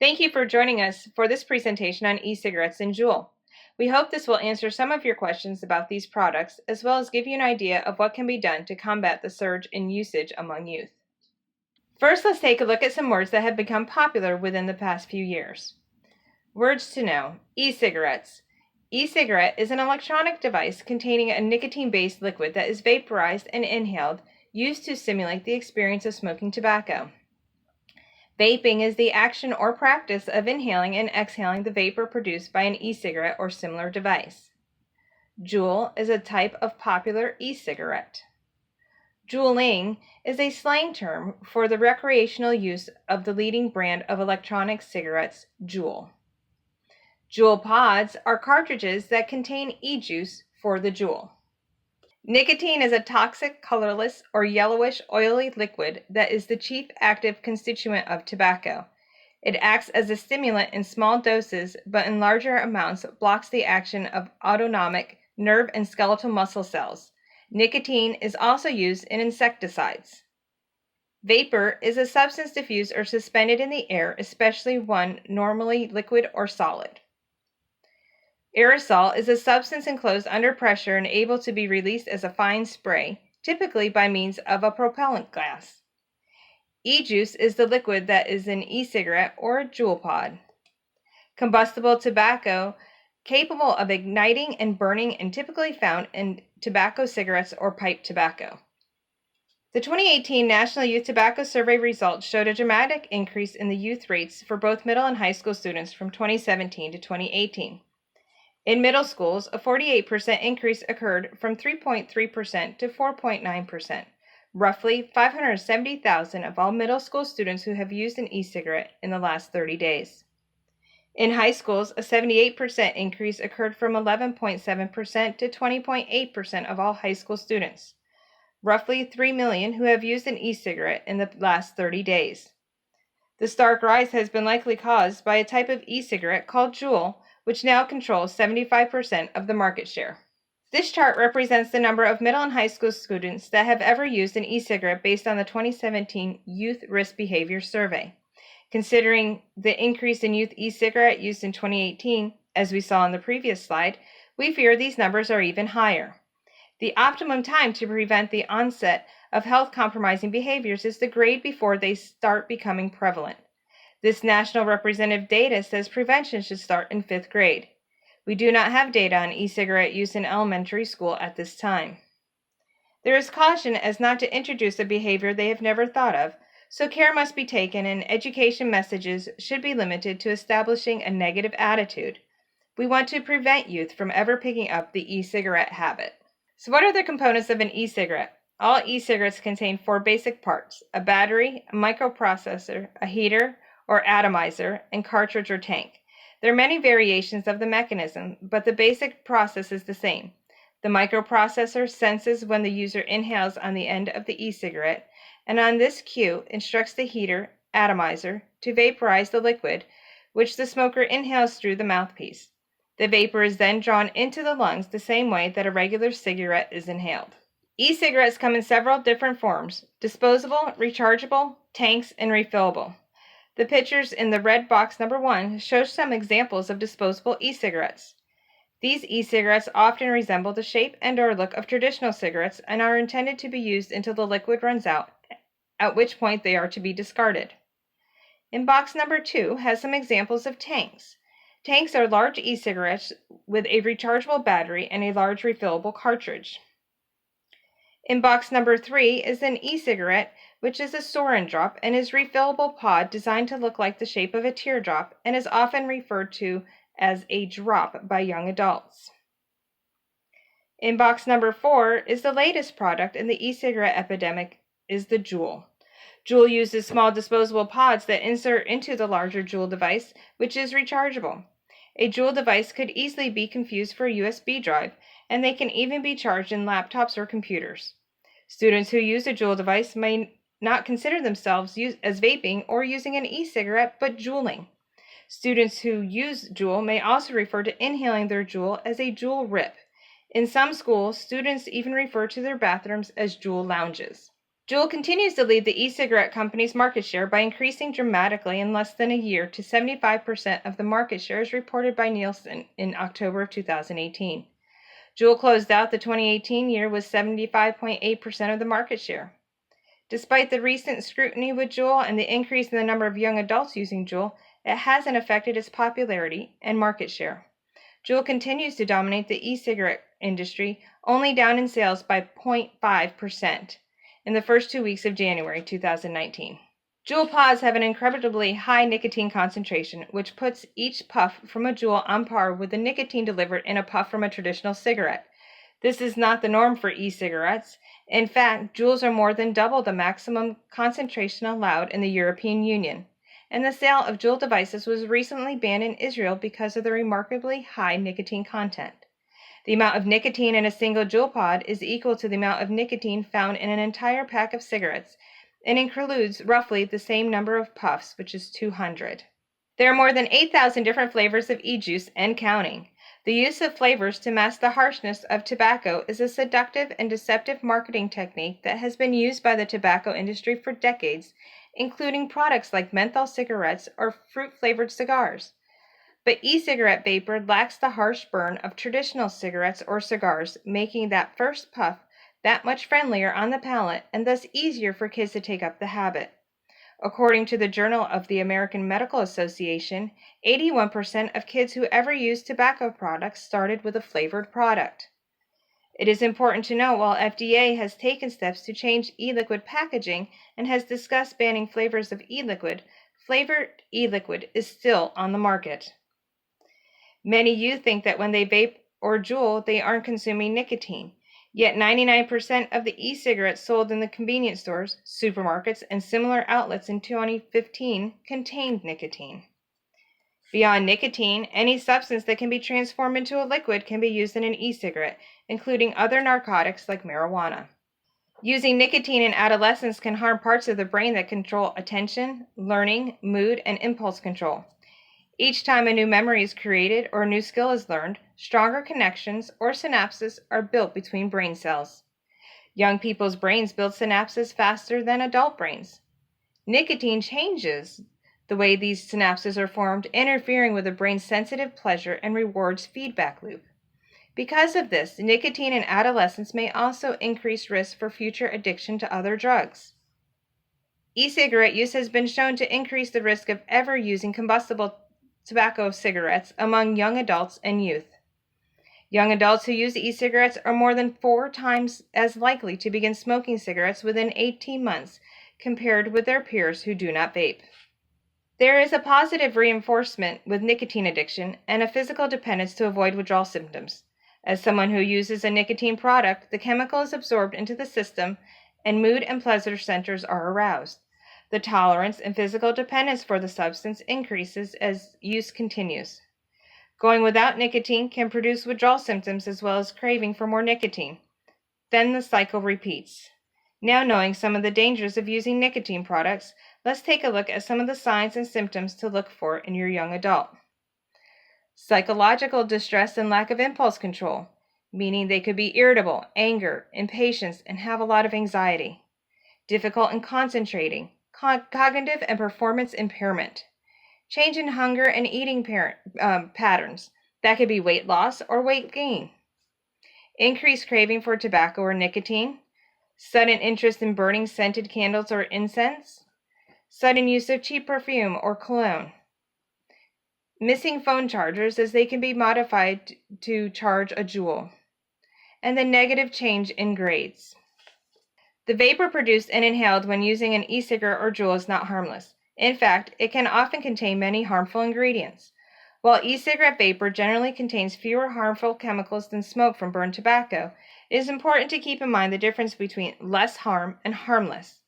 Thank you for joining us for this presentation on e-cigarettes and JUUL. We hope this will answer some of your questions about these products, as well as give you an idea of what can be done to combat the surge in usage among youth. First, let's take a look at some words that have become popular within the past few years. Words to know: e-cigarettes. E-cigarette is an electronic device containing a nicotine-based liquid that is vaporized and inhaled, used to simulate the experience of smoking tobacco. Vaping is the action or practice of inhaling and exhaling the vapor produced by an e-cigarette or similar device. JUUL is a type of popular e-cigarette. JUULing is a slang term for the recreational use of the leading brand of electronic cigarettes, JUUL. JUUL pods are cartridges that contain e-juice for the JUUL. Nicotine is a toxic, colorless, or yellowish, oily liquid that is the chief active constituent of tobacco. It acts as a stimulant in small doses, but in larger amounts blocks the action of autonomic nerve and skeletal muscle cells. Nicotine is also used in insecticides. Vapor is a substance diffused or suspended in the air, especially one normally liquid or solid. Aerosol is a substance enclosed under pressure and able to be released as a fine spray, typically by means of a propellant gas. E-juice is the liquid that is in e-cigarette or a JUUL pod. Combustible tobacco, capable of igniting and burning and typically found in tobacco cigarettes or pipe tobacco. The 2018 National Youth Tobacco Survey results showed a dramatic increase in the youth rates for both middle and high school students from 2017 to 2018. In middle schools, a 48% increase occurred from 3.3% to 4.9%, roughly 570,000 of all middle school students who have used an e-cigarette in the last 30 days. In high schools, a 78% increase occurred from 11.7% to 20.8% of all high school students, roughly 3 million who have used an e-cigarette in the last 30 days. The stark rise has been likely caused by a type of e-cigarette called JUUL, which now controls 75% of the market share. This chart represents the number of middle and high school students that have ever used an e-cigarette based on the 2017 Youth Risk Behavior Survey. Considering the increase in youth e-cigarette use in 2018, as we saw in the previous slide, we fear these numbers are even higher. The optimum time to prevent the onset of health-compromising behaviors is the grade before they start becoming prevalent. This national representative data says prevention should start in 5th grade. We do not have data on e-cigarette use in elementary school at this time. There is caution as not to introduce a behavior they have never thought of, so care must be taken and education messages should be limited to establishing a negative attitude. We want to prevent youth from ever picking up the e-cigarette habit. So what are the components of an e-cigarette? All e-cigarettes contain 4 basic parts: a battery, a microprocessor, a heater or atomizer, and cartridge or tank. There are many variations of the mechanism, but the basic process is the same. The microprocessor senses when the user inhales on the end of the e-cigarette, and on this cue instructs the heater, atomizer, to vaporize the liquid, which the smoker inhales through the mouthpiece. The vapor is then drawn into the lungs the same way that a regular cigarette is inhaled. E-cigarettes come in several different forms: disposable, rechargeable, tanks, and refillable. The pictures in the red box number 1 show some examples of disposable e-cigarettes. These e-cigarettes often resemble the shape and/or look of traditional cigarettes and are intended to be used until the liquid runs out, at which point they are to be discarded. In box number 2 has some examples of tanks. Tanks are large e-cigarettes with a rechargeable battery and a large refillable cartridge. In box number 3 is an e-cigarette, which is a sarin drop and is refillable pod designed to look like the shape of a teardrop and is often referred to as a drop by young adults. In box number 4 is the latest product in the e-cigarette epidemic, is the JUUL. JUUL uses small disposable pods that insert into the larger JUUL device, which is rechargeable. A JUUL device could easily be confused for a USB drive, and they can even be charged in laptops or computers. Students who use a JUUL device may not consider themselves as vaping or using an e-cigarette, but JUULing. Students who use JUUL may also refer to inhaling their JUUL as a JUUL rip. In some schools, students even refer to their bathrooms as JUUL lounges. JUUL continues to lead the e-cigarette company's market share by increasing dramatically in less than a year to 75% of the market share as reported by Nielsen in October of 2018. JUUL closed out the 2018 year with 75.8% of the market share. Despite the recent scrutiny with JUUL and the increase in the number of young adults using JUUL, it hasn't affected its popularity and market share. JUUL continues to dominate the e-cigarette industry, only down in sales by 0.5% in the first 2 weeks of January 2019. JUUL pods have an incredibly high nicotine concentration, which puts each puff from a JUUL on par with the nicotine delivered in a puff from a traditional cigarette. This is not the norm for e-cigarettes. In fact, JUULs are more than double the maximum concentration allowed in the European Union, and the sale of JUUL devices was recently banned in Israel because of the remarkably high nicotine content. The amount of nicotine in a single JUUL pod is equal to the amount of nicotine found in an entire pack of cigarettes, and includes roughly the same number of puffs, which is 200. There are more than 8,000 different flavors of e-juice and counting. The use of flavors to mask the harshness of tobacco is a seductive and deceptive marketing technique that has been used by the tobacco industry for decades, including products like menthol cigarettes or fruit-flavored cigars. But e-cigarette vapor lacks the harsh burn of traditional cigarettes or cigars, making that first puff that much friendlier on the palate and thus easier for kids to take up the habit. According to the Journal of the American Medical Association, 81% of kids who ever used tobacco products started with a flavored product. It is important to note while FDA has taken steps to change e-liquid packaging and has discussed banning flavors of e-liquid, flavored e-liquid is still on the market. Many youth think that when they vape or JUUL, they aren't consuming nicotine. Yet 99% of the e-cigarettes sold in the convenience stores, supermarkets, and similar outlets in 2015 contained nicotine. Beyond nicotine, any substance that can be transformed into a liquid can be used in an e-cigarette, including other narcotics like marijuana. Using nicotine in adolescence can harm parts of the brain that control attention, learning, mood, and impulse control. Each time a new memory is created or a new skill is learned, stronger connections or synapses are built between brain cells. Young people's brains build synapses faster than adult brains. Nicotine changes the way these synapses are formed, interfering with the brain's sensitive pleasure and rewards feedback loop. Because of this, nicotine in adolescence may also increase risk for future addiction to other drugs. E-cigarette use has been shown to increase the risk of ever using combustible tobacco cigarettes among young adults and youth. Young adults who use e-cigarettes are more than 4 times as likely to begin smoking cigarettes within 18 months compared with their peers who do not vape. There is a positive reinforcement with nicotine addiction and a physical dependence to avoid withdrawal symptoms. As someone who uses a nicotine product, the chemical is absorbed into the system and mood and pleasure centers are aroused. The tolerance and physical dependence for the substance increases as use continues. Going without nicotine can produce withdrawal symptoms as well as craving for more nicotine. Then the cycle repeats. Now knowing some of the dangers of using nicotine products, let's take a look at some of the signs and symptoms to look for in your young adult. Psychological distress and lack of impulse control, meaning they could be irritable, anger, impatience, and have a lot of anxiety. Difficult in concentrating, cognitive and performance impairment. Change in hunger and eating patterns. That could be weight loss or weight gain. Increased craving for tobacco or nicotine. Sudden interest in burning scented candles or incense. Sudden use of cheap perfume or cologne. Missing phone chargers as they can be modified to charge a JUUL. And the negative change in grades. The vapor produced and inhaled when using an e-cigarette or JUUL is not harmless. In fact, it can often contain many harmful ingredients. While e-cigarette vapor generally contains fewer harmful chemicals than smoke from burned tobacco, it is important to keep in mind the difference between less harm and harmless.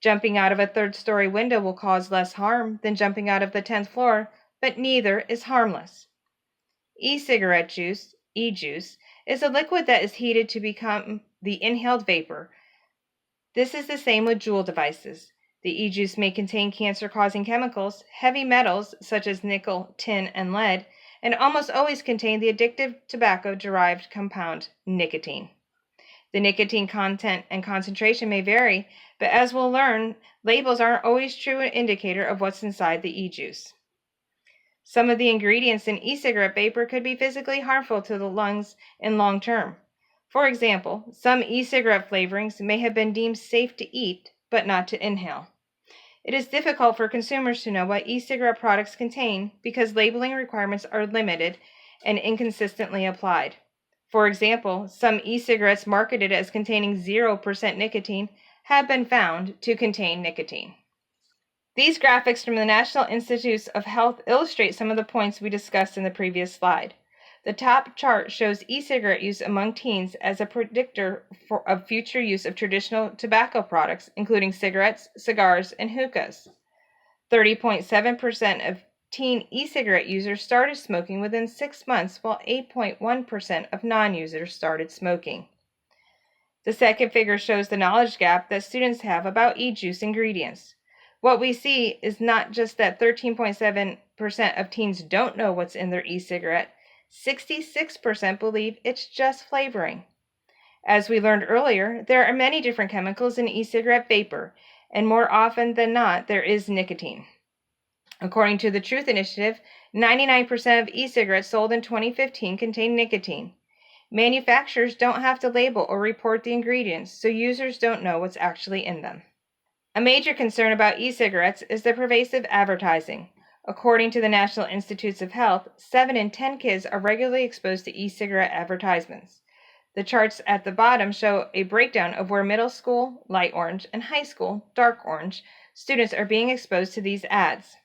Jumping out of a third-story window will cause less harm than jumping out of the 10th floor, but neither is harmless. E-cigarette juice, e-juice, is a liquid that is heated to become the inhaled vapor. This is the same with JUUL devices. The e-juice may contain cancer-causing chemicals, heavy metals such as nickel, tin, and lead, and almost always contain the addictive tobacco-derived compound nicotine. The nicotine content and concentration may vary, but as we'll learn, labels aren't always a true indicator of what's inside the e-juice. Some of the ingredients in e-cigarette vapor could be physically harmful to the lungs in long term. For example, some e-cigarette flavorings may have been deemed safe to eat, but not to inhale. It is difficult for consumers to know what e-cigarette products contain because labeling requirements are limited and inconsistently applied. For example, some e-cigarettes marketed as containing 0% nicotine have been found to contain nicotine. These graphics from the National Institutes of Health illustrate some of the points we discussed in the previous slide. The top chart shows e-cigarette use among teens as a predictor of future use of traditional tobacco products, including cigarettes, cigars, and hookahs. 30.7% of teen e-cigarette users started smoking within 6 months, while 8.1% of non-users started smoking. The second figure shows the knowledge gap that students have about e-juice ingredients. What we see is not just that 13.7% of teens don't know what's in their e-cigarette, 66% believe it's just flavoring. As we learned earlier, there are many different chemicals in e-cigarette vapor, and more often than not, there is nicotine. According to the Truth Initiative, 99% of e-cigarettes sold in 2015 contain nicotine. Manufacturers don't have to label or report the ingredients, so users don't know what's actually in them. A major concern about e-cigarettes is the pervasive advertising. According to the National Institutes of Health, 7 in 10 kids are regularly exposed to e-cigarette advertisements. The charts at the bottom show a breakdown of where middle school, light orange, and high school, dark orange, students are being exposed to these ads.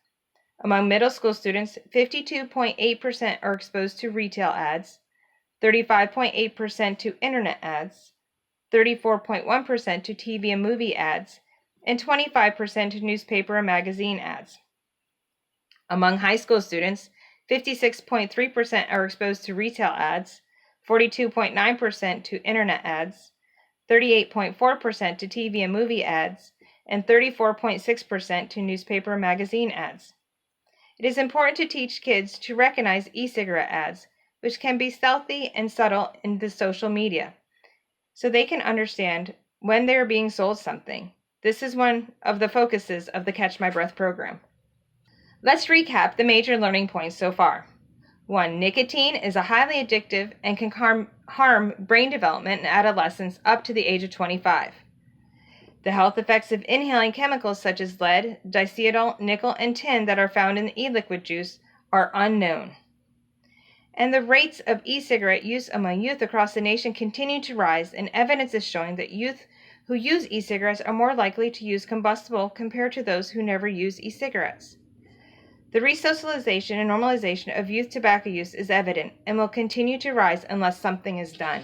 Among middle school students, 52.8% are exposed to retail ads, 35.8% to internet ads, 34.1% to TV and movie ads, and 25% to newspaper and magazine ads. Among high school students, 56.3% are exposed to retail ads, 42.9% to internet ads, 38.4% to TV and movie ads, and 34.6% to newspaper and magazine ads. It is important to teach kids to recognize e-cigarette ads, which can be stealthy and subtle in the social media, so they can understand when they are being sold something. This is one of the focuses of the Catch My Breath program. Let's recap the major learning points so far. 1. Nicotine is a highly addictive and can harm brain development in adolescents up to the age of 25. The health effects of inhaling chemicals such as lead, diacetyl, nickel, and tin that are found in the e-liquid juice are unknown. And the rates of e-cigarette use among youth across the nation continue to rise, and evidence is showing that youth who use e-cigarettes are more likely to use combustible compared to those who never use e-cigarettes. The resocialization and normalization of youth tobacco use is evident and will continue to rise unless something is done.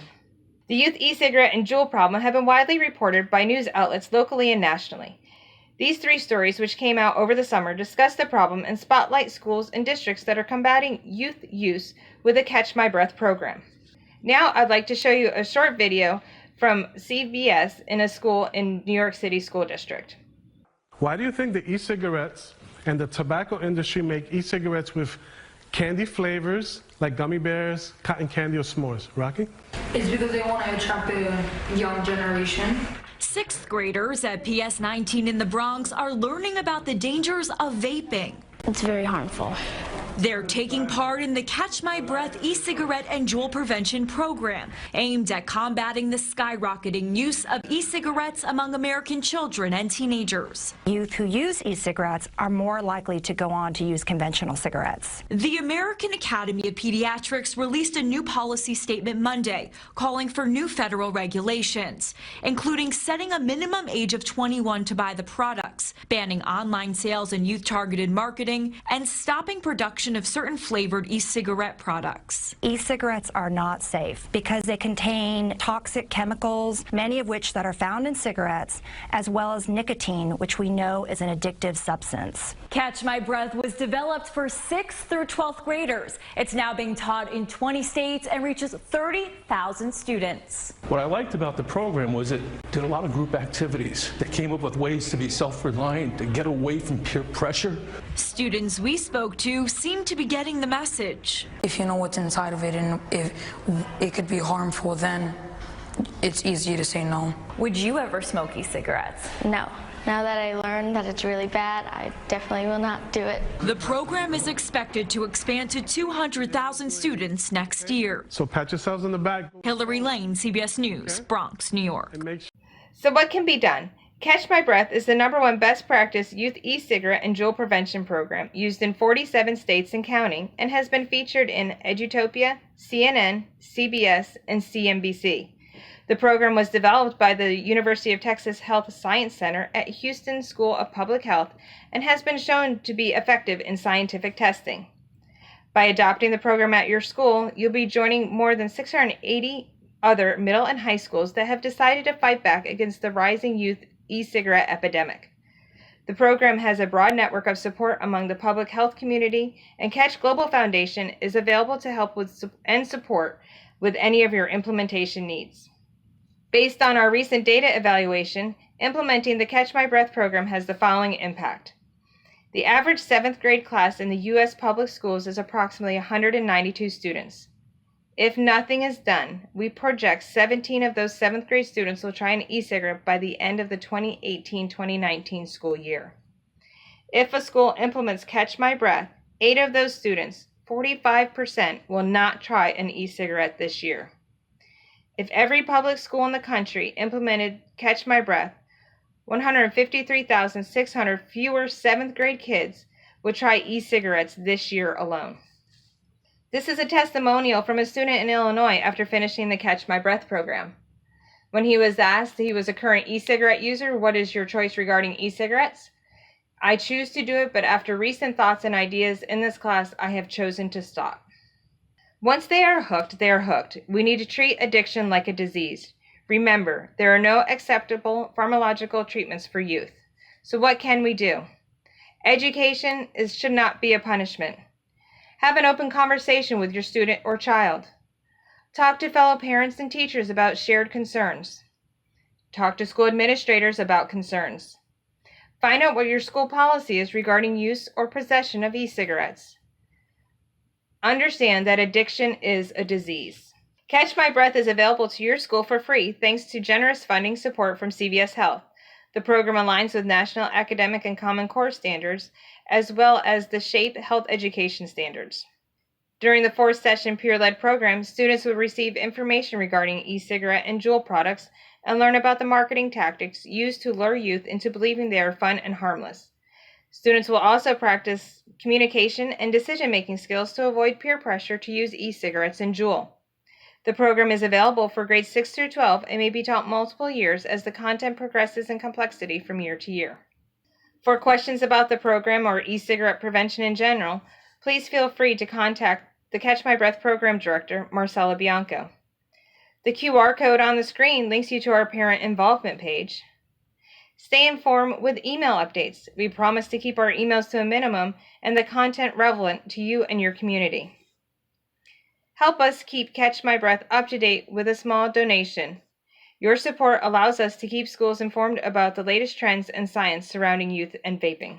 The youth e-cigarette and JUUL problem have been widely reported by news outlets locally and nationally. These 3 stories, which came out over the summer, discuss the problem and spotlight schools and districts that are combating youth use with the Catch My Breath program. Now I'd like to show you a short video from CBS in a school in New York City School District. Why do you think the e-cigarettes and the tobacco industry make e-cigarettes with candy flavors like gummy bears, cotton candy, or s'mores? Rocky? It's because they want to attract the young generation. 6th graders at PS 19 in the Bronx are learning about the dangers of vaping. It's very harmful. They're taking part in the Catch My Breath e-cigarette and JUUL prevention program, aimed at combating the skyrocketing use of e-cigarettes among American children and teenagers. Youth who use e-cigarettes are more likely to go on to use conventional cigarettes. The American Academy of Pediatrics released a new policy statement Monday, calling for new federal regulations, including setting a minimum age of 21 to buy the products, banning online sales and youth-targeted marketing, and stopping production of certain flavored e-cigarette products. E-cigarettes are not safe because they contain toxic chemicals, many of which that are found in cigarettes, as well as nicotine, which we know is an addictive substance. Catch My Breath was developed for 6th through 12th graders. It's now being taught in 20 states and reaches 30,000 students. What I liked about the program was it did a lot of group activities that came up with ways to be self-reliant, to get away from peer pressure. Students we spoke to seem to be getting the message. If you know what's inside of it and if it could be harmful, then it's easy to say no. Would you ever smoke e-cigarettes? No. Now that I learned that it's really bad, I definitely will not do it. The program is expected to expand to 200,000 students next year. So pat yourselves on the back. Hillary Lane, CBS News, Bronx, New York. And make sure. So what can be done? Catch My Breath is the #1 best practice youth e-cigarette and JUUL prevention program used in 47 states and counting, and has been featured in Edutopia, CNN, CBS, and CNBC. The program was developed by the University of Texas Health Science Center at Houston School of Public Health and has been shown to be effective in scientific testing. By adopting the program at your school, you'll be joining more than 680 other middle and high schools that have decided to fight back against the rising youth e-cigarette epidemic. The program has a broad network of support among the public health community, and Catch Global Foundation is available to help with and support with any of your implementation needs. Based on our recent data evaluation, implementing the Catch My Breath program has the following impact. The average 7th grade class in the U.S. public schools is approximately 192 students. If nothing is done, we project 17 of those 7th grade students will try an e-cigarette by the end of the 2018-2019 school year. If a school implements Catch My Breath, 8 of those students, 45%, will not try an e-cigarette this year. If every public school in the country implemented Catch My Breath, 153,600 fewer 7th grade kids would try e-cigarettes this year alone. This is a testimonial from a student in Illinois after finishing the Catch My Breath program. When he was asked if he was a current e-cigarette user, what is your choice regarding e-cigarettes? I choose to do it, but after recent thoughts and ideas in this class, I have chosen to stop. Once they are hooked, they are hooked. We need to treat addiction like a disease. Remember, there are no acceptable pharmacological treatments for youth. So what can we do? Education should not be a punishment. Have an open conversation with your student or child. Talk to fellow parents and teachers about shared concerns. Talk to school administrators about concerns. Find out what your school policy is regarding use or possession of e-cigarettes. Understand that addiction is a disease. Catch My Breath is available to your school for free thanks to generous funding support from CVS Health. The program aligns with national academic and Common Core standards, as well as the SHAPE health education standards. During the 4th session peer-led program, students will receive information regarding e-cigarette and JUUL products and learn about the marketing tactics used to lure youth into believing they are fun and harmless. Students will also practice communication and decision-making skills to avoid peer pressure to use e-cigarettes and JUUL. The program is available for grades 6 through 12 and may be taught multiple years as the content progresses in complexity from year to year. For questions about the program or e-cigarette prevention in general, please feel free to contact the Catch My Breath Program Director, Marcella Bianco. The QR code on the screen links you to our parent involvement page. Stay informed with email updates. We promise to keep our emails to a minimum and the content relevant to you and your community. Help us keep Catch My Breath up to date with a small donation. Your support allows us to keep schools informed about the latest trends and science surrounding youth and vaping.